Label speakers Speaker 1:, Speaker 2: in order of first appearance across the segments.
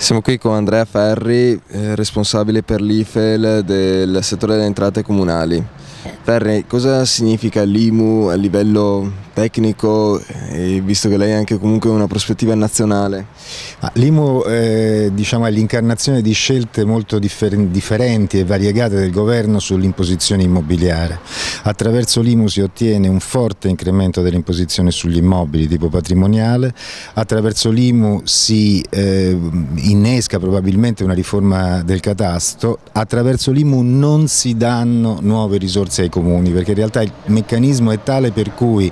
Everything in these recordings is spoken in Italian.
Speaker 1: Siamo qui con Andrea Ferri, responsabile per l'IFEL del settore delle entrate comunali. Ferri, cosa significa l'IMU a livello tecnico, visto che lei ha anche comunque una prospettiva nazionale?
Speaker 2: L'IMU è l'incarnazione di scelte molto differenti e variegate del governo sull'imposizione immobiliare. Attraverso l'IMU si ottiene un forte incremento dell'imposizione sugli immobili tipo patrimoniale, attraverso l'IMU si innesca probabilmente una riforma del catasto, attraverso l'IMU non si danno nuove risorse ai comuni, perché in realtà il meccanismo è tale per cui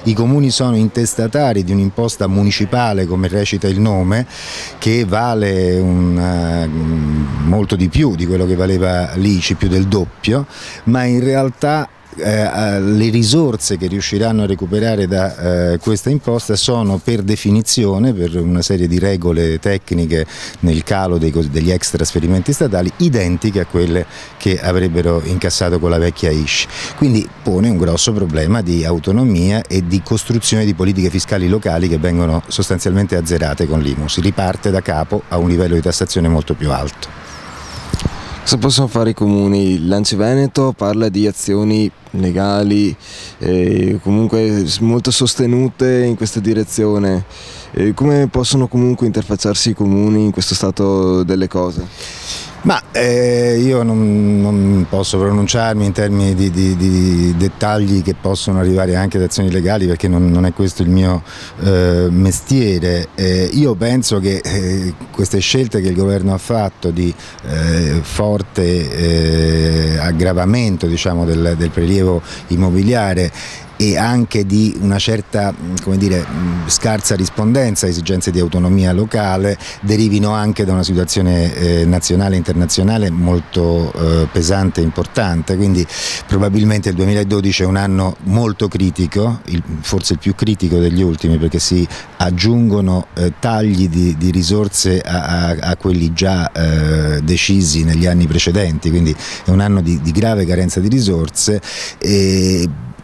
Speaker 2: i comuni sono intestatari di un'imposta municipale, come recita il nome, che vale molto di più di quello che valeva l'ICI, più del doppio, ma in realtà le risorse che riusciranno a recuperare da questa imposta sono per definizione, per una serie di regole tecniche nel calo degli ex trasferimenti statali, identiche a quelle che avrebbero incassato con la vecchia ISCI. Quindi pone un grosso problema di autonomia e di costruzione di politiche fiscali locali che vengono sostanzialmente azzerate con l'IMU. Si riparte da capo a un livello di tassazione molto più alto.
Speaker 1: Cosa possono fare i comuni? L'Anci Veneto parla di azioni legali, comunque molto sostenute in questa direzione. Come possono comunque interfacciarsi i comuni in questo stato delle cose?
Speaker 2: Io non posso pronunciarmi in termini di dettagli che possono arrivare anche ad azioni legali, perché non è questo il mio mestiere. Io penso che queste scelte che il governo ha fatto di forte aggravamento del prelievo immobiliare e anche di una certa, scarsa rispondenza a esigenze di autonomia locale derivino anche da una situazione nazionale e internazionale molto pesante e importante. Quindi probabilmente il 2012 è un anno molto critico, forse il più critico degli ultimi, perché si aggiungono tagli di risorse a quelli già decisi negli anni precedenti, quindi è un anno di grave carenza di risorse.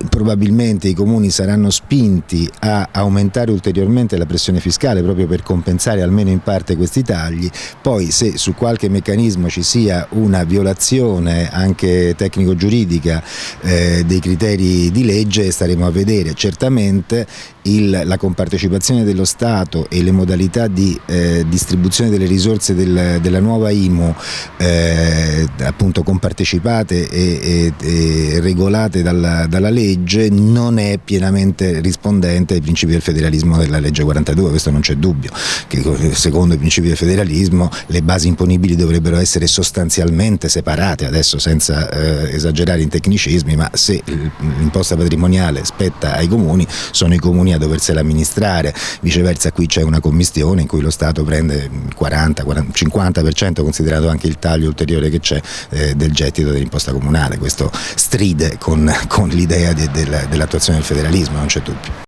Speaker 2: Probabilmente i comuni saranno spinti a aumentare ulteriormente la pressione fiscale proprio per compensare almeno in parte questi tagli. Poi, se su qualche meccanismo ci sia una violazione anche tecnico-giuridica dei criteri di legge, staremo a vedere. Certamente la compartecipazione dello Stato e le modalità di distribuzione delle risorse della nuova IMU appunto compartecipate e regolate dalla legge non è pienamente rispondente ai principi del federalismo della legge 42, questo non c'è dubbio, che secondo i principi del federalismo le basi imponibili dovrebbero essere sostanzialmente separate, adesso senza esagerare in tecnicismi, ma se l'imposta patrimoniale spetta ai comuni, sono i comuni a doversela amministrare. Viceversa, qui c'è una commistione in cui lo Stato prende il 40-50%, considerato anche il taglio ulteriore che c'è del gettito dell'imposta comunale. Questo stride con l'idea dell'attuazione del federalismo, non c'è dubbio.